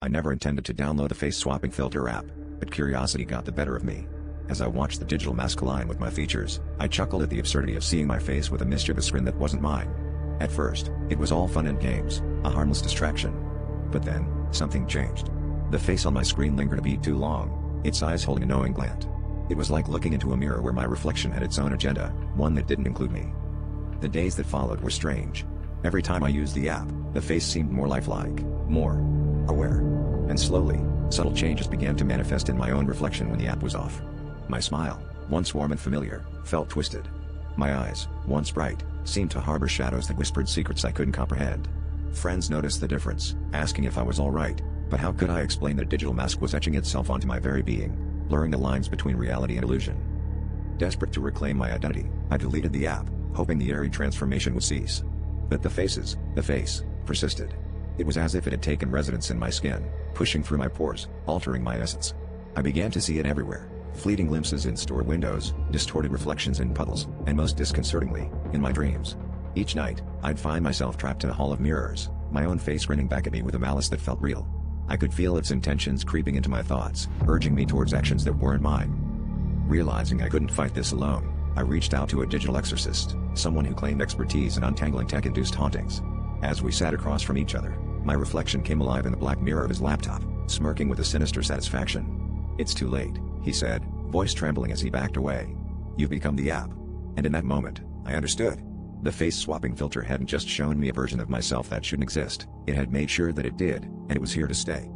I never intended to download the face swapping filter app, but curiosity got the better of me. As I watched the digital mask align with my features, I chuckled at the absurdity of seeing my face with a mischievous grin that wasn't mine. At first, it was all fun and games, a harmless distraction. But then, something changed. The face on my screen lingered a beat too long, its eyes holding a knowing glint. It was like looking into a mirror where my reflection had its own agenda, one that didn't include me. The days that followed were strange. Every time I used the app, the face seemed more lifelike, more aware. And slowly, subtle changes began to manifest in my own reflection when the app was off. My smile, once warm and familiar, felt twisted. My eyes, once bright, seemed to harbor shadows that whispered secrets I couldn't comprehend. Friends noticed the difference, asking if I was alright, but how could I explain that a digital mask was etching itself onto my very being, blurring the lines between reality and illusion? Desperate to reclaim my identity, I deleted the app, hoping the airy transformation would cease. But the face, persisted. It was as if it had taken residence in my skin, pushing through my pores, altering my essence. I began to see it everywhere, fleeting glimpses in store windows, distorted reflections in puddles, and most disconcertingly, in my dreams. Each night, I'd find myself trapped in a hall of mirrors, my own face grinning back at me with a malice that felt real. I could feel its intentions creeping into my thoughts, urging me towards actions that weren't mine. Realizing I couldn't fight this alone, I reached out to a digital exorcist, someone who claimed expertise in untangling tech-induced hauntings. As we sat across from each other, my reflection came alive in the black mirror of his laptop, smirking with a sinister satisfaction. "It's too late," he said, voice trembling as he backed away. "You've become the app." And in that moment, I understood. The face-swapping filter hadn't just shown me a version of myself that shouldn't exist, it had made sure that it did, and it was here to stay.